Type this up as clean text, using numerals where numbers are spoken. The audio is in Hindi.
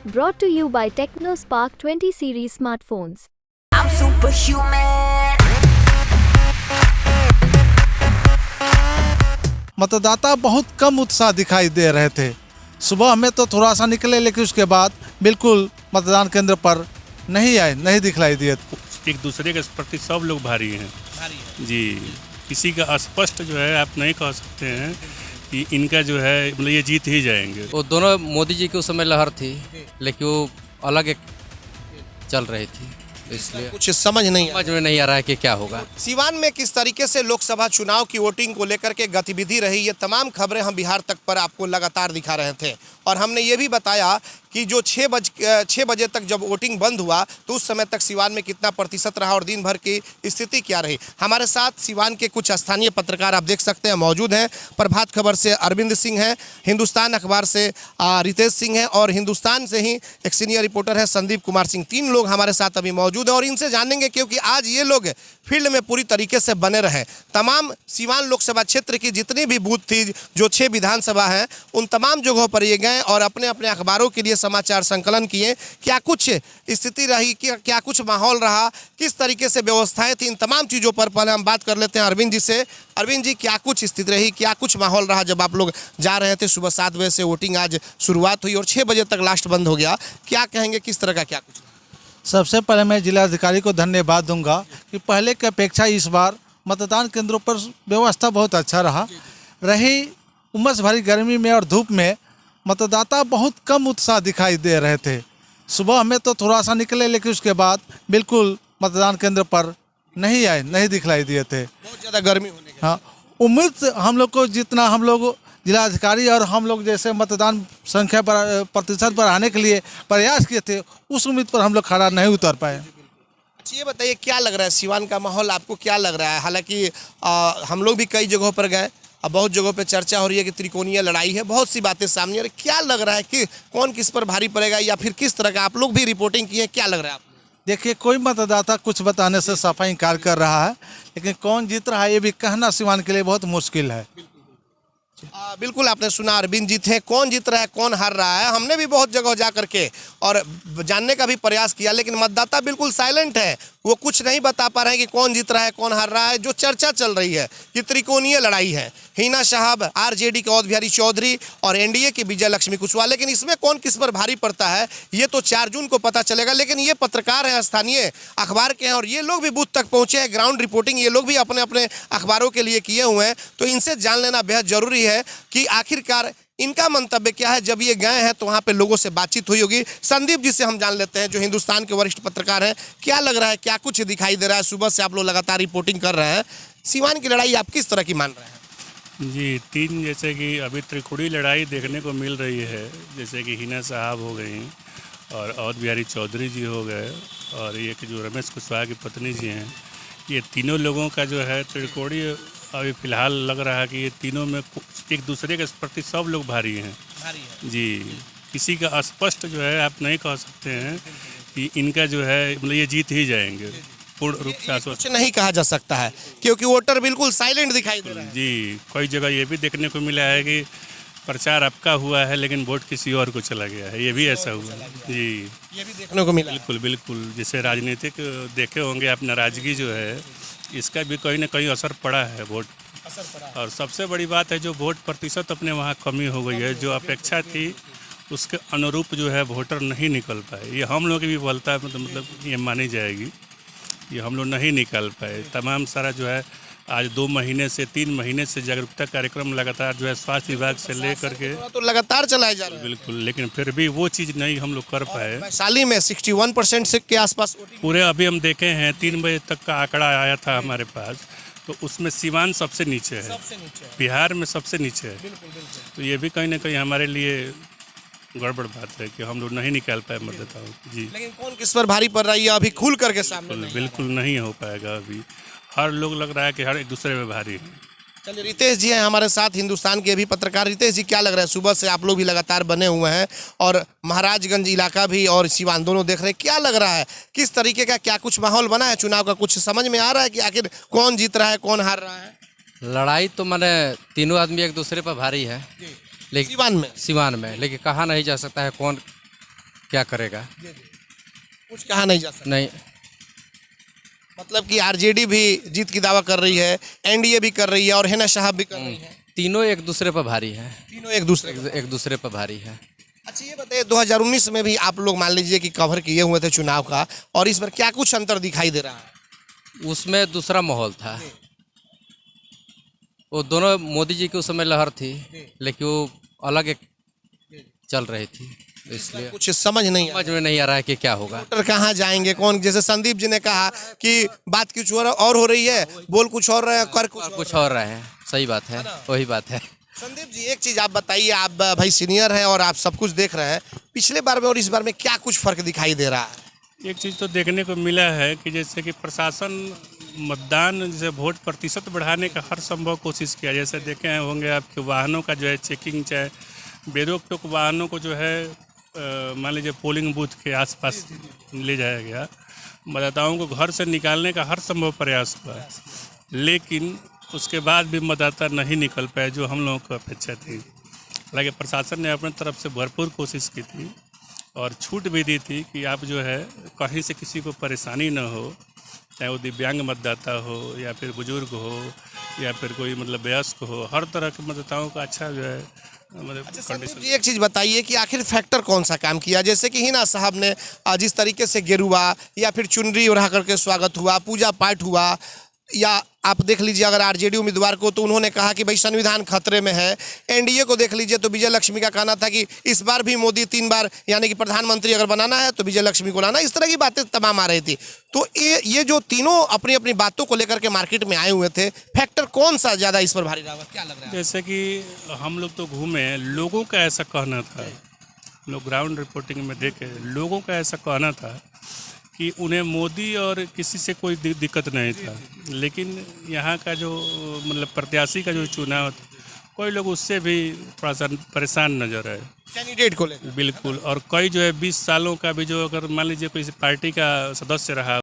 Brought to you by TechnoSpark 20 series smartphones. I'm superhuman. मतदाता बहुत कम उत्साह दिखाई दे रहे थे। सुबह में तो थोड़ा सा निकले, लेकिन उसके बाद बिल्कुल मतदान केंद्र पर नहीं आए, नहीं दिखलाई दिए। एक दूसरे के प्रति सब लोग भारी हैं जी। किसी का स्पष्ट जो है आप नहीं कह सकते हैं कि इनका जो है मतलब ये जीत ही जाएंगे। वो दोनों मोदी जी की उस समय लहर थी, लेकिन वो अलग एक चल रही थी, इसलिए कुछ समझ में नहीं आ रहा है कि क्या होगा। सीवान में किस तरीके से लोकसभा चुनाव की वोटिंग को लेकर के गतिविधि रही, ये तमाम खबरें हम बिहार तक पर आपको लगातार दिखा रहे थे। और हमने ये भी बताया कि जो 6 बजे तक जब वोटिंग बंद हुआ तो उस समय तक सीवान में कितना प्रतिशत रहा और दिन भर की स्थिति क्या रही। हमारे साथ सीवान के कुछ स्थानीय पत्रकार आप देख सकते हैं मौजूद हैं। प्रभात खबर से अरविंद सिंह हैं, हिंदुस्तान अखबार से रितेश सिंह हैं और हिंदुस्तान से ही एक सीनियर रिपोर्टर है संदीप कुमार सिंह। 3 लोग हमारे साथ अभी मौजूद हैं और इनसे जानेंगे, क्योंकि आज ये लोग फील्ड में पूरी तरीके से बने रहे। तमाम सीवान लोकसभा क्षेत्र की जितनी भी बूथ थी, जो 6 विधानसभा हैं, उन तमाम जगहों पर ये गए और अपने अपने अखबारों के लिए समाचार संकलन किए। क्या कुछ स्थिति रही, क्या कुछ माहौल रहा, किस तरीके से व्यवस्थाएं थी, इन तमाम चीज़ों पर पहले हम बात कर लेते हैं अरविंद जी से। अरविंद जी, क्या कुछ स्थिति रही, क्या कुछ माहौल रहा जब आप लोग जा रहे थे? सुबह 7 बजे से वोटिंग आज शुरुआत हुई और 6 बजे तक लास्ट बंद हो गया। क्या कहेंगे, किस तरह का क्या कुछ? सबसे पहले मैं जिलाधिकारी को धन्यवाद दूंगा कि पहले की अपेक्षा इस बार मतदान केंद्रों पर व्यवस्था बहुत अच्छा रही। उमस भरी गर्मी में और धूप में मतदाता बहुत कम उत्साह दिखाई दे रहे थे। सुबह में तो थोड़ा सा निकले, लेकिन उसके बाद बिल्कुल मतदान केंद्र पर नहीं आए, नहीं दिखलाई दिए थे। बहुत ज़्यादा गर्मी होने के हाँ, उम्मीद हम लोग को जितना हम लोग जिलाधिकारी और हम लोग जैसे मतदान संख्या पर प्रतिशत बढ़ाने के लिए प्रयास किए थे, उस उम्मीद पर हम लोग खड़ा नहीं उतर पाए। अच्छा, ये बताइए क्या लग रहा है सीवान का माहौल आपको क्या लग रहा है? हालांकि हम लोग भी कई जगहों पर गए, अब बहुत जगहों पे चर्चा हो रही है कि त्रिकोणीय लड़ाई है, बहुत सी बातें सामने आ रही। क्या लग रहा है कि कौन किस पर भारी पड़ेगा, या फिर किस तरह का? आप लोग भी रिपोर्टिंग की है, क्या लग रहा है आपको? देखिए, कोई मतदाता कुछ बताने से सफाई इनकार कर रहा है, लेकिन कौन जीत रहा है ये भी कहना सीवान के लिए बहुत मुश्किल है। बिल्कुल, आपने सुना, अरविंद जी थे। कौन जीत रहा है, कौन हार रहा है, हमने भी बहुत जगह जा करके और जानने का भी प्रयास किया, लेकिन मतदाता बिल्कुल साइलेंट है। वो कुछ नहीं बता पा रहे हैं कि कौन जीत रहा है, कौन हार रहा है। जो चर्चा चल रही है कि त्रिकोणीय लड़ाई है, हिना साहब, आरजेडी के अवध बिहारी चौधरी और एनडीए की विजय लक्ष्मी कुशवाहा, लेकिन इसमें कौन किस पर भारी पड़ता है ये तो 4 जून को पता चलेगा। लेकिन ये पत्रकार हैं, स्थानीय अखबार के हैं और ये लोग भी बूथ तक पहुंचे हैं, ग्राउंड रिपोर्टिंग ये लोग भी अपने अपने अखबारों के लिए किए हुए हैं। तो इनसे जान लेना बेहद जरूरी है कि आखिरकार इनका मंतव्य क्या है। जब ये गए हैं तो वहाँ पे लोगों से बातचीत हुई होगी। संदीप जी से हम जान लेते हैं, जो हिंदुस्तान के वरिष्ठ पत्रकार हैं। क्या लग रहा है, क्या कुछ दिखाई दे रहा है? सुबह से आप लोग लगातार रिपोर्टिंग कर रहे हैं, सीवान की लड़ाई आप किस तरह की मान रहे हैं? जी, 3 जैसे कि अभी त्रिकोणीय लड़ाई देखने को मिल रही है, जैसे कि हिना साहब हो गई और अवध बिहारी चौधरी जी हो गए और एक जो रमेश कुशवाहा की पत्नी जी हैं, ये तीनों लोगों का जो है त्रिकोणीय अभी फ़िलहाल लग रहा है कि ये तीनों में एक दूसरे के प्रति सब लोग भारी हैं जी। किसी का स्पष्ट जो है आप नहीं कह सकते हैं कि इनका जो है मतलब ये जीत ही जाएंगे, पूर्ण रूप से कुछ नहीं कहा जा सकता है, क्योंकि वोटर बिल्कुल साइलेंट दिखाई दे रहा है जी। कई जगह ये भी देखने को मिला है कि प्रचार आपका हुआ है लेकिन वोट किसी और को चला गया है, ये भी ऐसा हुआ है जी। ये भी देखने को मिला। बिल्कुल। जैसे राजनीतिक देखे होंगे आप, नाराजगी जो है इसका भी कहीं ना कहीं असर पड़ा है, वोट असर पड़ा। और सबसे बड़ी बात है जो वोट प्रतिशत अपने वहाँ कमी हो गई है, जो अपेक्षा थी उसके अनुरूप जो है वोटर नहीं निकल पाए। ये हम लोग की भी बोलता है, मतलब ये मानी जाएगी, ये हम लोग नहीं निकाल पाए। तमाम सारा जो है आज 2 महीने से 3 महीने से जागरूकता कार्यक्रम लगातार जो है स्वास्थ्य विभाग से लेकर के तो लगातार चलाए जा रहे हैं। बिल्कुल, लेकिन फिर भी वो चीज़ नहीं हम लोग कर पाए। वैशाली में 61% से के आसपास पूरे अभी हम देखे हैं 3 बजे तक का आंकड़ा आया था हमारे पास, तो उसमें सीवान सबसे नीचे है, बिहार में सबसे नीचे है। तो ये भी कहीं ना कहीं हमारे लिए गड़बड़ बात है कि हम लोग नहीं निकाल पाए मतदाताओं जी। लेकिन कौन किस पर भारी पड़ रही है अभी खुल करके सामने बिल्कुल नहीं हो पाएगा। अभी हर लोग लग रहा है कि हर एक दूसरे में भारी है। चलिए, रितेश जी हैं हमारे साथ, हिंदुस्तान के भी पत्रकार। रितेश जी, क्या लग रहा है? सुबह से आप लोग भी लगातार बने हुए हैं और महाराजगंज इलाका भी और सीवान दोनों देख रहे हैं। क्या लग रहा है, किस तरीके का क्या कुछ माहौल बना है चुनाव का? कुछ समझ में आ रहा है कि आखिर कौन जीत रहा है, कौन हार रहा है? लड़ाई तो मैंने तीनों आदमी एक दूसरे पर भारी है, लेकिन सीवान में लेकिन कहा नहीं जा सकता है कौन क्या करेगा। कुछ कहा नहीं जा सकता। नहीं, मतलब कि आरजेडी भी जीत की दावा कर रही है, एनडीए भी कर रही है और हिना साहब भी कर रही है। तीनों एक दूसरे पर भारी हैं। तीनों एक दूसरे एक दूसरे पर भारी है। अच्छा ये बताइए 2019 में भी आप लोग मान लीजिए कि कवर किए हुए थे चुनाव का, और इस बार क्या कुछ अंतर दिखाई दे रहा है? उसमें दूसरा माहौल था। वो दोनों मोदी जी की उस समय लहर थी, लेकिन वो अलग एक चल रही थी, इसलिए कुछ समझ नहीं आ समझ में नहीं आ रहा है कि क्या होगा। वोटर कहाँ जाएंगे, कौन, जैसे संदीप जी ने कहा कि बात कुछ और हो रही है, बोल कुछ और रहे हैं, कर कुछ और रहे हैं। सही बात है, वही बात है। संदीप जी एक चीज आप बताइए, आप भाई सीनियर हैं और आप सब कुछ देख रहे हैं, पिछले बार में और इस बार में क्या कुछ फर्क दिखाई दे रहा है? एक चीज़ तो देखने को मिला है कि जैसे कि प्रशासन मतदान जैसे वोट प्रतिशत बढ़ाने का हर संभव कोशिश किया। जैसे देखे होंगे आपके वाहनों का जो है चेकिंग, चाहे बेरोक टोक वाहनों को जो है मान लीजिए पोलिंग बूथ के आसपास ले जाया गया। मतदाताओं को घर से निकालने का हर संभव प्रयास हुआ, लेकिन उसके बाद भी मतदाता नहीं निकल पाए, जो हम लोगों को अपेक्षा थी। हालांकि प्रशासन ने अपने तरफ से भरपूर कोशिश की थी और छूट भी दी थी कि आप जो है कहीं से किसी को परेशानी न हो, चाहे वो दिव्यांग मतदाता हो या फिर बुजुर्ग हो या फिर कोई मतलब वयस्क हो, हर तरह के मतदाताओं का अच्छा जो है मतलब कंडीशन। जी एक चीज बताइए कि आखिर फैक्टर कौन सा काम किया, जैसे कि हिना साहब ने जिस तरीके से गेरुआ या फिर चुनरी उड़ा करके स्वागत हुआ, पूजा पाठ हुआ, या आप देख लीजिए अगर आरजेडी उम्मीदवार को तो उन्होंने कहा कि भाई संविधान खतरे में है। एनडीए को देख लीजिए तो विजय लक्ष्मी का कहना था कि इस बार भी मोदी 3 बार यानी कि प्रधानमंत्री अगर बनाना है तो विजय लक्ष्मी को लाना। इस तरह की बातें तमाम आ रही थी। तो ये जो तीनों अपनी अपनी बातों को लेकर के मार्केट में आए हुए थे, फैक्टर कौन सा ज़्यादा इस पर भारी रहा, क्या लग रहा है? जैसे कि हम लोग तो घूमे, लोगों का ऐसा कहना था, लोग ग्राउंड रिपोर्टिंग में देखे, लोगों का ऐसा कहना था कि उन्हें मोदी और किसी से कोई दिक्कत नहीं था, लेकिन यहाँ का जो मतलब प्रत्याशी का जो चुनाव था, कोई लोग उससे भी थोड़ा सा परेशान नजर आए कैंडिडेट को लेकर। बिल्कुल। और कई जो है 20 सालों का भी जो अगर मान लीजिए कोई पार्टी का सदस्य रहा